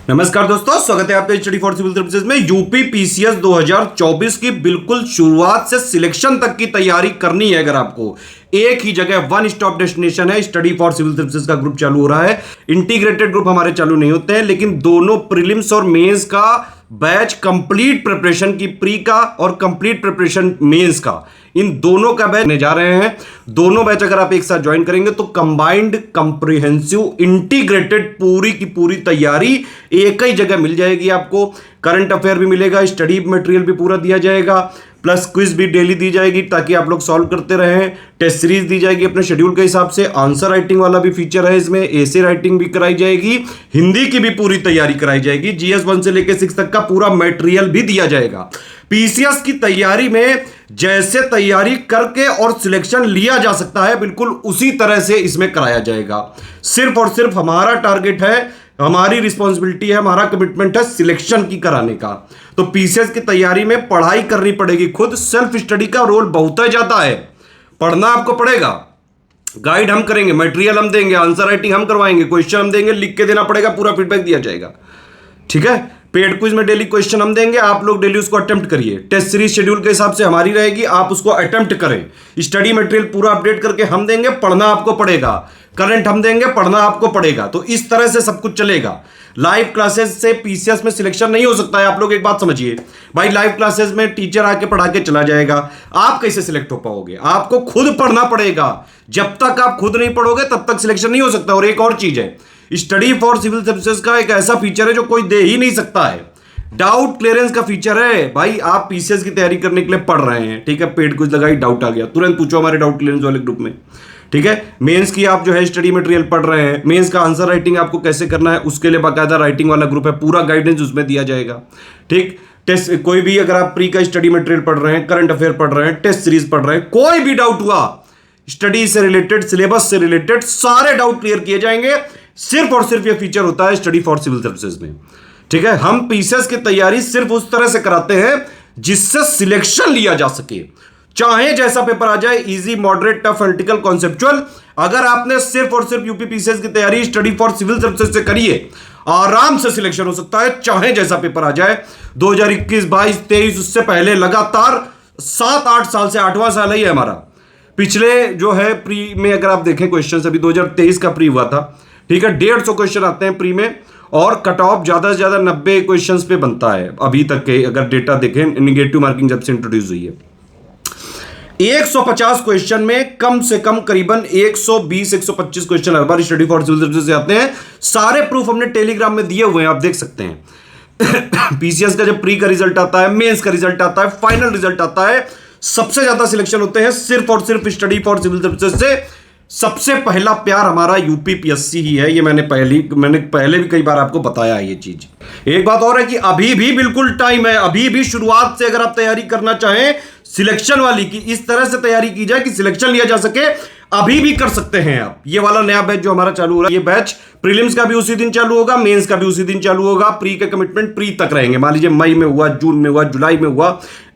नमस्कार दोस्तों, स्वागत है आपका स्टडी फॉर सिविल सर्विसेज में। यूपी पीसीएस 2024 की बिल्कुल शुरुआत से सिलेक्शन तक की तैयारी करनी है। अगर आपको एक ही जगह वन स्टॉप डेस्टिनेशन है, स्टडी फॉर सिविल सर्विसेज का ग्रुप चालू हो रहा है। इंटीग्रेटेड ग्रुप हमारे चालू नहीं होते हैं, लेकिन दोनों प्रीलिम्स और मेंस का बैच, कंप्लीट प्रिपरेशन की प्री का और कंप्लीट प्रिपरेशन मेंस का, इन दोनों का बैच जा रहे हैं। दोनों बैच अगर आप एक साथ ज्वाइन करेंगे तो कंबाइंड कंप्रिहेंसिव इंटीग्रेटेड पूरी की पूरी तैयारी एक ही जगह मिल जाएगी आपको। करंट अफेयर भी मिलेगा, स्टडी मटेरियल भी पूरा दिया जाएगा, प्लस क्विज भी डेली दी जाएगी ताकि आप लोग सॉल्व करते रहें। टेस्ट सीरीज दी जाएगी अपने शेड्यूल के हिसाब से। आंसर राइटिंग वाला भी फीचर है इसमें, एसे राइटिंग भी कराई जाएगी, हिंदी की भी पूरी तैयारी कराई जाएगी, जीएस 1 से लेकर 6 तक का पूरा मटेरियल भी दिया जाएगा। पीसीएस की तैयारी में जैसे तैयारी करके और सिलेक्शन लिया जा सकता है, बिल्कुल उसी तरह से इसमें कराया जाएगा। सिर्फ और सिर्फ हमारा टारगेट है, हमारी रिस्पॉन्सिबिलिटी है, हमारा कमिटमेंट है सिलेक्शन की कराने का। तो पीसीएस की तैयारी में पढ़ाई करनी पड़ेगी, खुद सेल्फ स्टडी का रोल बहुत ही ज्यादा है। पढ़ना आपको पड़ेगा, गाइड हम करेंगे, मटेरियल हम देंगे, आंसर राइटिंग हम करवाएंगे, क्वेश्चन हम देंगे, लिख के देना पड़ेगा, पूरा फीडबैक दिया जाएगा। ठीक है, पेड क्विज में डेली क्वेश्चन हम देंगे, आप लोग डेली उसको अटेम्प्ट करिए। टेस्ट सीरीज शेड्यूल के हिसाब से हमारी रहेगी, आप उसको अटेम्प्ट करें। स्टडी मटेरियल पूरा अपडेट करके हम देंगे, पढ़ना आपको पड़ेगा। करंट हम देंगे, पढ़ना आपको पड़ेगा। तो इस तरह से सब कुछ चलेगा। लाइव क्लासेस से पीसीएस में सिलेक्शन नहीं हो सकता है। आप लोग एक बात समझिए भाई, लाइव क्लासेस में टीचर आके पढ़ा के चला जाएगा, आप कैसे सिलेक्ट हो पाओगे? आपको खुद पढ़ना पड़ेगा। जब तक आप खुद नहीं पढ़ोगे तब तक सिलेक्शन नहीं हो सकता। और एक और चीज है, स्टडी फॉर सिविल सर्विसेज का एक ऐसा फीचर है जो कोई दे ही नहीं सकता है, डाउट क्लियरेंस का फीचर है। भाई आप पीसीएस की तैयारी करने के लिए पढ़ रहे हैं, ठीक है, पेड कुछ लगाई, डाउट आ गया, तुरंत पूछो हमारे डाउट क्लियरेंस वाले ग्रुप में। ठीक है, मेंस की आप जो है स्टडी मटेरियल पढ़ रहे हैं, मेंस का आंसर राइटिंग आपको कैसे करना है उसके लिए बाकायदा राइटिंग वाला ग्रुप है, पूरा गाइडेंस उसमें दिया जाएगा। ठीक, टेस्ट कोई भी अगर आप प्री का स्टडी मटेरियल पढ़ रहे हैं, करंट अफेयर पढ़ रहे हैं, टेस्ट सीरीज पढ़ रहे हैं, कोई भी डाउट हुआ स्टडी से रिलेटेड, सिलेबस से रिलेटेड, सारे डाउट क्लियर किए जाएंगे। सिर्फ और सिर्फ ये फीचर होता है स्टडी फॉर सिविल सर्विसेज में। ठीक है, हम पीसीएस की तैयारी सिर्फ उस तरह से कराते हैं जिससे सिलेक्शन लिया जा सके, चाहे जैसा पेपर आ जाए, easy, moderate, tough, analytical, conceptual. अगर आपने सिर्फ और सिर्फ यूपी पीसीएस की तैयारी स्टडी फॉर सिविल सर्विसेज से करिए, आराम से सिलेक्शन हो सकता है, चाहे जैसा पेपर आ जाए। 2021, 22, 23, उससे पहले लगातार 7-8 साल से 8वां साल ही है हमारा। पिछले जो है प्री में अगर आप देखें क्वेश्चन, अभी 2023 का प्री हुआ था, ठीक है, 150 क्वेश्चन आते हैं प्री में, और कट ऑफ ज्यादा से ज्यादा 90 क्वेश्चंस पे बनता है अभी तक के। अगर डेटा देखें, निगेटिव मार्किंग जब से इंट्रोड्यूस हुई है, 150 क्वेश्चन में कम से कम करीबन 120-125 क्वेश्चन हर बार स्टडी फॉर सिविल सर्विसेज से आते हैं। सारे प्रूफ हमने टेलीग्राम में दिए हुए हैं, आप देख सकते हैं। पीसीएस का जब प्री का रिजल्ट आता है, मेंस का रिजल्ट आता है, फाइनल रिजल्ट आता है, सबसे ज्यादा सिलेक्शन होते हैं सिर्फ और सिर्फ स्टडी फॉर सिविल सर्विसेज से। सबसे पहला प्यार हमारा यूपी पीएससी ही है, ये मैंने पहले भी कई बार आपको बताया है ये चीज। एक बात और है कि अभी भी बिल्कुल टाइम है, अभी भी शुरुआत से अगर आप तैयारी करना चाहें सिलेक्शन वाली की, इस तरह से तैयारी की जाए कि सिलेक्शन लिया जा सके, अभी भी कर सकते हैं आप। ये वाला नया बैच जो हमारा चालू हो रहा है, ये बैच प्रीलिम्स का भी उसी दिन चालू होगा, मेंस का भी उसी दिन चालू होगा। प्री के कमिटमेंट प्री तक रहेंगे। मान लीजिए मई में हुआ, जून में हुआ, जुलाई में हुआ,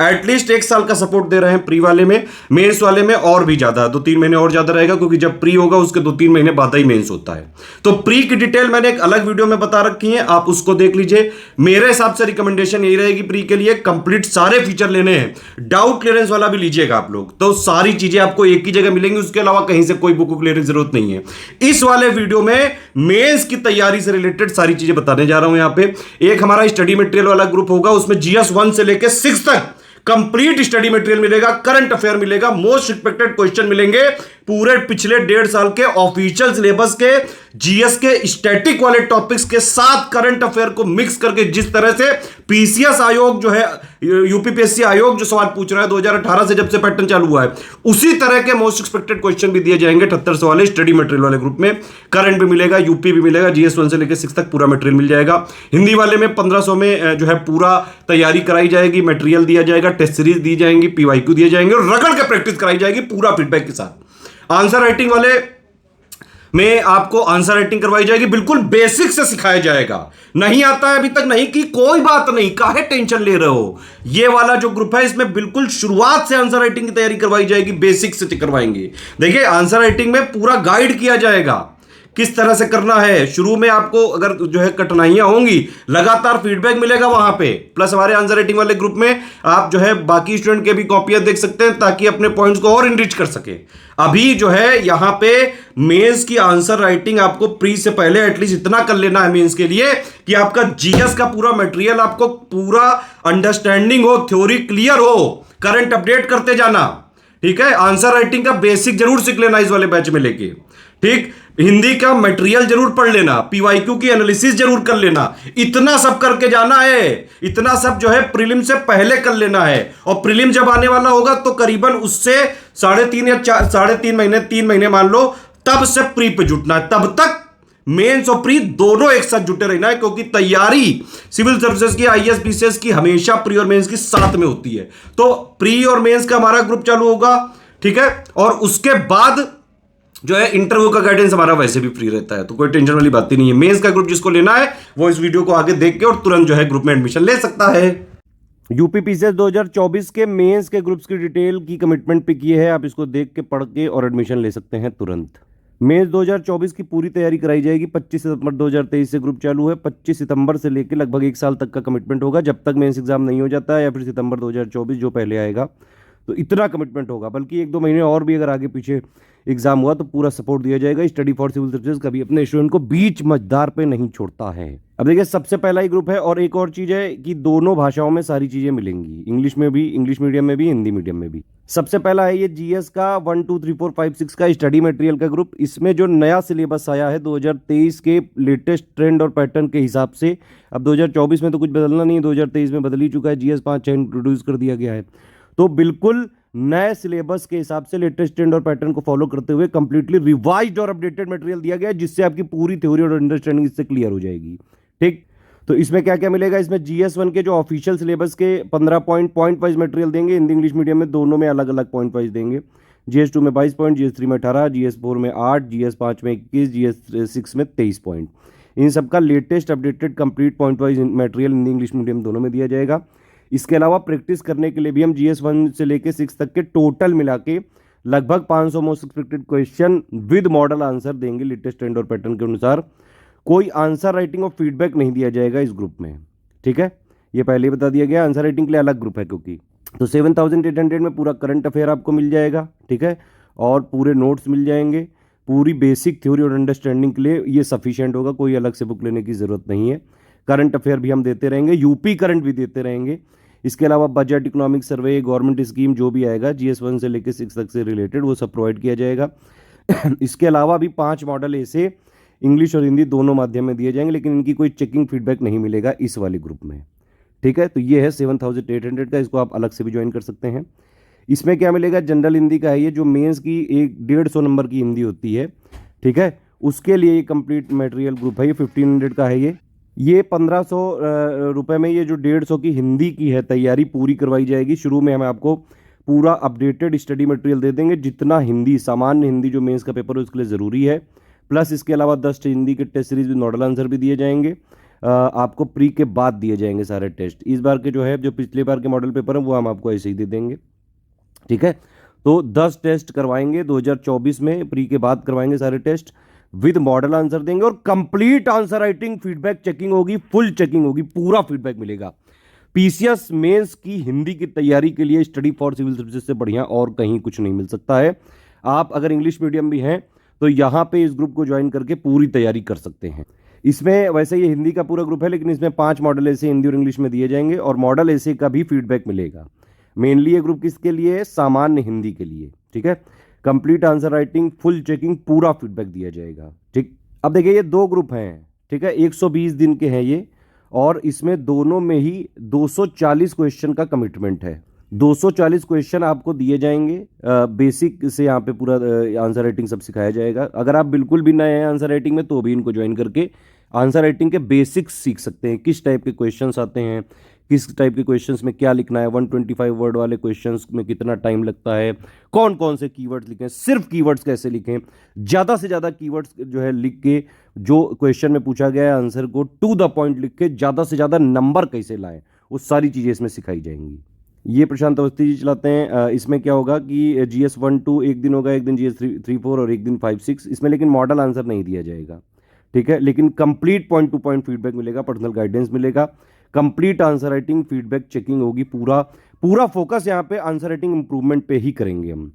एटलीस्ट 1 साल का सपोर्ट दे रहे हैं प्री वाले में। मेंस वाले में और भी ज्यादा, 2-3 महीने और ज्यादा रहेगा, क्योंकि जब प्री होगा उसके 2-3 महीने बाद ही मेंस होता है। तो प्री की डिटेल मैंने एक अलग वीडियो में बता रखी है, आप उसको देख लीजिए। मेरे हिसाब से रिकमेंडेशन यही रहेगी प्री के लिए, कंप्लीट सारे फीचर लेने हैं, डाउट क्लियरेंस वाला भी लीजिएगा आप लोग, तो सारी चीजें आपको एक ही जगह मिलेंगी, उसके अलावा कहीं से कोई बुक लेने की जरूरत नहीं है। इस वाले वीडियो में मेंस की तैयारी से रिलेटेड सारी चीजें बताने जा रहा हूं। यहां पे एक हमारा स्टडी मटेरियल वाला ग्रुप होगा, उसमें जीएस 1 से लेकर 6 तक कंप्लीट स्टडी मटेरियल मिलेगा, करंट अफेयर मिलेगा, मोस्ट एक्सपेक्टेड क्वेश्चन मिलेंगे, पूरे पिछले 1.5 साल के ऑफिशियल सिलेबस के, जीएस के स्टैटिक वाले टॉपिक्स के साथ करंट अफेयर को मिक्स करके, जिस तरह से पीसीएस आयोग जो है, यूपीपीएससी आयोग जो सवाल पूछ रहा है 2018 से जब से पैटर्न चालू हुआ है, उसी तरह के मोस्ट एक्सपेक्टेड क्वेश्चन भी दिए जाएंगे 7800 वाले स्टडी मटेरियल वाले ग्रुप में। करंट भी मिलेगा, यूपी भी मिलेगा, जीएस 1 से लेकर 6 तक पूरा मटेरियल मिल जाएगा। हिंदी वाले में 1500 में जो है पूरा तैयारी कराई जाएगी, मटेरियल दिया जाएगा, टेस्ट सीरीज दी जाएंगी, पीवाईक्यू दिए जाएंगे और रगड़ के प्रैक्टिस कराई जाएगी पूरा फीडबैक के साथ। आंसर राइटिंग वाले में आपको आंसर राइटिंग करवाई जाएगी, बिल्कुल बेसिक से सिखाया जाएगा। नहीं आता है अभी तक, नहीं की कोई बात नहीं, काहे टेंशन ले रहे हो। ये वाला जो ग्रुप है इसमें बिल्कुल शुरुआत से आंसर राइटिंग की तैयारी करवाई जाएगी, बेसिक से करवाएंगे। देखिए आंसर राइटिंग में पूरा गाइड किया जाएगा किस तरह से करना है। शुरू में आपको अगर जो है कठिनाइयां होंगी, लगातार फीडबैक मिलेगा वहां पे। प्लस हमारे आंसर राइटिंग वाले ग्रुप में आप जो है बाकी स्टूडेंट के भी कॉपियां देख सकते हैं ताकि अपने पॉइंट्स को और इनरिच कर सके। अभी जो है यहां पे मेंस की आंसर राइटिंग आपको प्री से पहले एटलीस्ट इतना कर लेना है मेंस के लिए कि आपका जीएस का पूरा मटेरियल आपको पूरा अंडरस्टैंडिंग हो, थ्योरी क्लियर हो, करंट अपडेट करते जाना। ठीक है, आंसर राइटिंग का बेसिक जरूर सीख लेना इस वाले बैच में लेके। ठीक, हिंदी का मटेरियल जरूर पढ़ लेना, पीवाईक्यू की एनालिसिस जरूर कर लेना। इतना सब करके जाना है, इतना सब जो है प्रीलिम से पहले कर लेना है। और प्रीलिम जब आने वाला होगा तो करीबन उससे 3.5 या 3.5 महीने, 3 महीने मान लो, तब से प्री पे जुटना है। तब तक मेंस और प्री दोनों एक साथ जुटे रहना है, क्योंकि तैयारी सिविल सर्विसेज की, आईएएस पीसीएस की हमेशा प्री और मेंस की साथ में होती है। तो प्री और मेंस का हमारा ग्रुप चालू होगा। ठीक है, और उसके बाद जो है इंटरव्यू का गाइडेंस हमारा वैसे भी फ्री रहता है, तो कोई टेंशन वाली बात ही नहीं है। मेंस का ग्रुप जिसको लेना है वो इस वीडियो को आगे देख के और तुरंत जो है ग्रुप में एडमिशन ले सकता है। यूपी पीसीएस 2024 के मेंस के ग्रुप्स की डिटेल की कमिटमेंट पिक ये है, आप इसको देख के पढ़ के और एडमिशन ले सकते हैं तुरंत। मेंस 2024 की पूरी तैयारी कराई जाएगी। 25 सितंबर 2023 से ग्रुप चालू है। 25 सितंबर से लेकर लगभग 1 साल तक का कमिटमेंट होगा, जब तक मेंस एग्जाम नहीं हो जाता है, या फिर सितंबर 2024 जो पहले आएगा, तो इतना कमिटमेंट होगा। बल्कि 1-2 महीने और भी अगर आगे पीछे एग्जाम हुआ तो पूरा सपोर्ट दिया जाएगा। स्टडी फॉर सिविल सर्विसेज कभी अपने स्टूडेंट को बीच मझधार पे नहीं छोड़ता है। अब देखिए, सबसे पहला ही ग्रुप है, और एक और चीज है कि दोनों भाषाओं में सारी चीजें मिलेंगी, इंग्लिश में भी, इंग्लिश मीडियम में भी, हिंदी मीडियम में भी। सबसे पहला है ये जीएस का 1 2 3 4 5 6 का स्टडी मटेरियल का ग्रुप। इसमें जो नया सिलेबस आया है 2023 के लेटेस्ट ट्रेंड और पैटर्न के हिसाब से, अब 2024 में तो कुछ बदलना नहीं है, 2023 में बदल ही चुका है। जीएस 5 6 इंट्रोड्यूस कर दिया गया है, तो बिल्कुल नए सिलेबस के हिसाब से लेटेस्ट ट्रेंड और पैटर्न को फॉलो करते हुए कंप्लीटली रिवाइज्ड और अपडेटेड मटेरियल दिया गया है, जिससे आपकी पूरी थ्योरी और अंडरस्टैंडिंग इससे क्लियर हो जाएगी। ठीक, तो इसमें क्या क्या मिलेगा? इसमें GS1 के जो ऑफिशियल सिलेबस के 15 पॉइंट वाइज मटेरियल देंगे, हिंदी इंग्लिश मीडियम में दोनों में अलग अलग पॉइंट वाइज देंगे। GS2 में 22 पॉइंट, GS3 में 18, GS4 में 8, GS5 में 21, GS6 में 23 पॉइंट। इन सबका latest updated complete point wise material Hindi English medium दोनों में दिया जाएगा। इसके अलावा प्रैक्टिस करने के लिए भी हम GS1 से लेकर 6 तक के टोटल मिला के लगभग 500 most expected question with model answer देंगे लेटेस्ट ट्रेंड और पैटर्न के अनुसार। कोई आंसर राइटिंग और फीडबैक नहीं दिया जाएगा इस ग्रुप में। ठीक है, ये पहले ही बता दिया गया, आंसर राइटिंग के लिए अलग ग्रुप है क्योंकि। तो 7800 में पूरा करंट अफेयर आपको मिल जाएगा। ठीक है, और पूरे नोट्स मिल जाएंगे। पूरी बेसिक थ्योरी और अंडरस्टैंडिंग के लिए ये सफिशिएंट होगा, कोई अलग से बुक लेने की जरूरत नहीं है। करंट अफेयर भी हम देते रहेंगे, यूपी करंट भी देते रहेंगे। इसके अलावा budget, economic survey, government scheme जो भी आएगा GS1 से लेकर 6 तक से रिलेटेड, वो सब प्रोवाइड किया जाएगा। इसके अलावा भी 5 मॉडल ऐसे इंग्लिश और हिंदी दोनों माध्यम में दिए जाएंगे, लेकिन इनकी कोई चेकिंग फीडबैक नहीं मिलेगा इस वाले ग्रुप में। ठीक है, तो ये है 7800 का, इसको आप अलग से भी ज्वाइन कर सकते हैं। इसमें क्या मिलेगा? जनरल हिंदी का है ये, जो मेंस की 150 नंबर की हिंदी होती है। ठीक है, उसके लिए ये कंप्लीट मटेरियल ग्रुप है। ये 1500 का है। ये 1500 रुपये में ये जो 150 की हिंदी की है तैयारी पूरी करवाई जाएगी। शुरू में हम आपको पूरा अपडेटेड स्टडी मटेरियल दे देंगे, जितना हिंदी, सामान्य हिंदी जो मेंस का पेपर है उसके लिए ज़रूरी है। प्लस इसके अलावा 10 हिंदी के टेस्ट सीरीज में मॉडल आंसर भी दिए जाएंगे। आपको प्री के बाद दिए जाएंगे सारे टेस्ट। इस बार के जो है, जो पिछले बार के मॉडल पेपर हैं वो हम आपको ऐसे ही दे देंगे। ठीक है, तो 10 टेस्ट करवाएंगे 2024 में, प्री के बाद करवाएंगे सारे टेस्ट, विद मॉडल आंसर देंगे और complete answer writing feedback checking होगी, फुल चेकिंग होगी, पूरा फीडबैक मिलेगा। पीसीएस मेंस की हिंदी की तैयारी के लिए स्टडी फॉर सिविल सर्विसेज से बढ़िया और कहीं कुछ नहीं मिल सकता है। आप अगर इंग्लिश मीडियम भी हैं तो यहाँ पे इस ग्रुप को ज्वाइन करके पूरी तैयारी कर सकते हैं। इसमें वैसे ये हिंदी का पूरा ग्रुप है, लेकिन इसमें 5 मॉडल ऐसे हिंदी और इंग्लिश में दिए जाएंगे, और मॉडल ऐसे का भी फीडबैक मिलेगा। मेनली ये ग्रुप किसके लिए है? सामान्य हिंदी के लिए। ठीक है, complete answer writing, full checking, पूरा फीडबैक दिया जाएगा। ठीक, अब देखिए ये 2 ग्रुप हैं। ठीक है, 120 दिन के हैं ये, और इसमें दोनों में ही 240 क्वेश्चन का कमिटमेंट है। 240 क्वेश्चन आपको दिए जाएंगे। बेसिक से यहाँ पे पूरा आंसर राइटिंग सब सिखाया जाएगा। अगर आप बिल्कुल भी नए हैं आंसर राइटिंग में तो भी इनको ज्वाइन करके आंसर राइटिंग के बेसिक्स सीख सकते हैं। किस टाइप के क्वेश्चंस आते हैं, किस टाइप के क्वेश्चंस में क्या लिखना है, 125 वर्ड वाले क्वेश्चंस में कितना टाइम लगता है, कौन कौन से कीवर्ड्स लिखें, सिर्फ कीवर्ड्स कैसे लिखें, ज़्यादा से ज़्यादा कीवर्ड्स जो है लिख के जो क्वेश्चन में पूछा गया है आंसर को टू द पॉइंट लिख के ज़्यादा से ज़्यादा नंबर कैसे लाएं, वो सारी चीज़ें इसमें सिखाई जाएंगी। ये प्रशांत अवस्थी जी चलाते हैं। इसमें क्या होगा कि GS 1-2 एक दिन होगा, एक दिन GS 3-4 और एक दिन 5-6। इसमें लेकिन मॉडल आंसर नहीं दिया जाएगा, ठीक है, लेकिन complete point two point feedback मिलेगा, पर्सनल गाइडेंस मिलेगा, complete answer writing feedback checking होगी। पूरा पूरा फोकस यहाँ पे आंसर राइटिंग इंप्रूवमेंट पे ही करेंगे हम,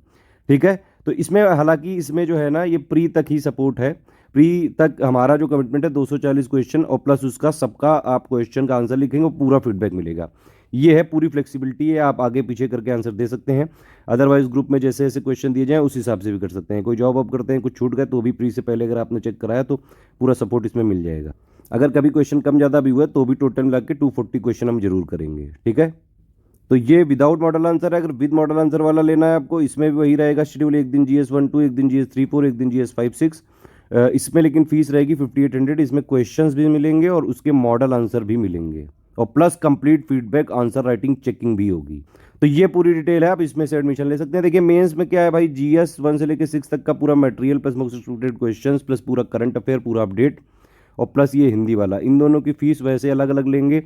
ठीक है। तो इसमें हालांकि इसमें जो है ना ये प्री तक ही सपोर्ट है। प्री तक हमारा जो कमिटमेंट है 240 क्वेश्चन और प्लस उसका सबका आप क्वेश्चन का आंसर लिखेंगे और पूरा फीडबैक मिलेगा। ये है पूरी फ्लेक्सिबिलिटी है, आप आगे पीछे करके आंसर दे सकते हैं। अदरवाइज ग्रुप में जैसे जैसे क्वेश्चन दिए जाएं उस हिसाब से भी कर सकते हैं। कोई जॉब अप करते हैं, कुछ छूट गए तो भी प्री से पहले अगर आपने चेक कराया तो पूरा सपोर्ट इसमें मिल जाएगा। अगर कभी क्वेश्चन कम ज़्यादा भी हुआ तो भी टोटल मिला के 240 क्वेश्चन हम जरूर करेंगे, ठीक है। तो ये विदाउट मॉडल आंसर है। अगर विद मॉडल आंसर वाला लेना है आपको, इसमें भी वही रहेगा शेड्यूल, एक दिन GS 1-2, एक दिन GS 3-4, एक दिन GS 5-6। इसमें लेकिन फीस रहेगी 5800। इसमें क्वेश्चंस भी मिलेंगे और उसके मॉडल आंसर भी मिलेंगे और plus complete feedback answer writing checking भी होगी। तो ये पूरी डिटेल है, आप इसमें से एडमिशन ले सकते हैं। देखिए मेंस में क्या है भाई, GS 1 से लेकर 6 तक का पूरा material plus most expected questions plus पूरा करंट अफेयर पूरा अपडेट और प्लस ये हिंदी वाला, इन दोनों की फीस वैसे अलग अलग लेंगे।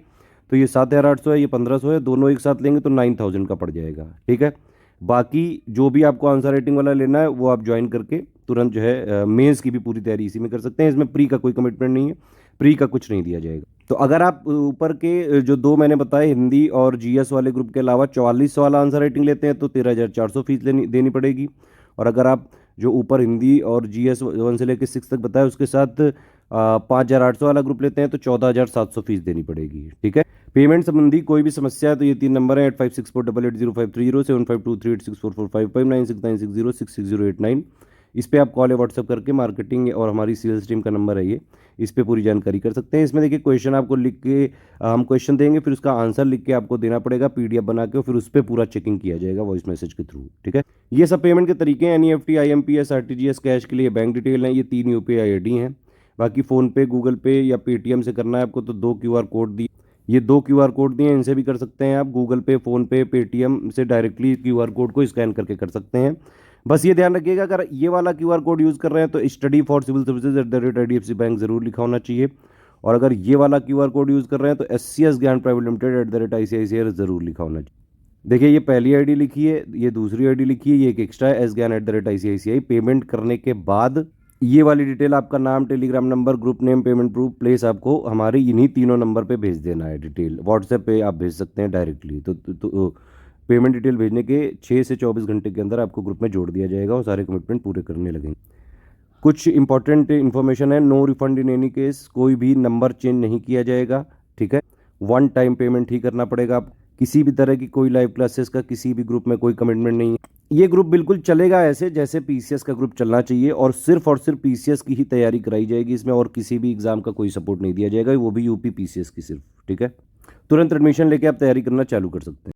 तो ये 7800 है, ये 1500 है, दोनों एक साथ लेंगे तो 9000 का पड़ जाएगा, ठीक है। बाकी जो भी आपको आंसर राइटिंग वाला लेना है वो आप ज्वाइन करके तुरंत जो है मेंस की भी पूरी तैयारी इसी में कर सकते हैं। इसमें प्री का कोई कमिटमेंट नहीं है, प्री का कुछ नहीं दिया जाएगा। तो अगर आप ऊपर के जो दो मैंने बताए हिंदी और GS वाले ग्रुप के अलावा 44 वाला आंसर राइटिंग लेते हैं तो 13,400 फीस देनी पड़ेगी। और अगर आप जो ऊपर हिंदी और GS 1 से लेकर 6 तक बताया उसके साथ 5,800 वाला ग्रुप लेते हैं तो 14,700 फीस देनी पड़ेगी, ठीक है। पेमेंट संबंधी कोई भी समस्या है तो ये 3 नंबर है 8564880530, 7523864455, 9696066089। इस पे आप कॉल या व्हाट्सअप करके मार्केटिंग और हमारी सेल्स टीम का नंबर है ये, इस पे पूरी जानकारी कर सकते हैं। इसमें देखिए क्वेश्चन आपको लिख के हम क्वेश्चन देंगे, फिर उसका आंसर लिख के आपको देना पड़ेगा PDF बना के और फिर उस पर पूरा चेकिंग किया जाएगा वॉइस मैसेज के थ्रू, ठीक है। ये सब पेमेंट के तरीके हैं, NEFT, IMPS, RTGS, कैश के लिए बैंक डिटेल है, ये 3 UPI ID हैं। बाकी फ़ोनपे, गूगल पे या पेटीएम से करना है आपको तो 2 QR कोड दिए, ये 2 QR कोड दिए, इनसे भी कर सकते हैं आप। गूगल पे, फ़ोनपे, पेटीएम से डायरेक्टली QR कोड को स्कैन करके कर सकते हैं। बस ये ध्यान रखिएगा अगर ये वाला QR कोड यूज़ कर रहे हैं तो study for civil services @IDFC bank ज़रूर लिखा होना चाहिए। और अगर ये वाला QR कोड यूज़ कर रहे हैं तो SCS ज्ञान प्राइवेट लिमिटेड @ICICI ज़रूर लिखा होना चाहिए। देखिए ये पहली ID लिखी है, ये दूसरी ID लिखी है, ये एक एक्स्ट्रा है S ज्ञान @ICICI। पेमेंट करने के बाद ये वाली डिटेल आपका नाम, Telegram number, group name, payment proof, place आपको हमारे इन्हीं तीनों नंबर पे भेज देना है। डिटेल व्हाट्सएप पे आप भेज सकते हैं डायरेक्टली। तो पेमेंट डिटेल भेजने के 6 से 24 घंटे के अंदर आपको ग्रुप में जोड़ दिया जाएगा और सारे कमिटमेंट पूरे करने लगेंगे। कुछ इंपॉर्टेंट इन्फॉर्मेशन है, no refund in any case, कोई भी नंबर चेंज नहीं किया जाएगा, ठीक है। 1 टाइम पेमेंट ही करना पड़ेगा आप। किसी भी तरह की कोई लाइव क्लासेस का किसी भी ग्रुप में कोई कमिटमेंट नहीं है। ये ग्रुप बिल्कुल चलेगा ऐसे जैसे PCS का ग्रुप चलना चाहिए और सिर्फ PCS की ही तैयारी कराई जाएगी इसमें, और किसी भी एग्जाम का कोई सपोर्ट नहीं दिया जाएगा, वो भी UP PCS की सिर्फ, ठीक है। तुरंत एडमिशन लेके आप तैयारी करना चालू कर सकते हैं।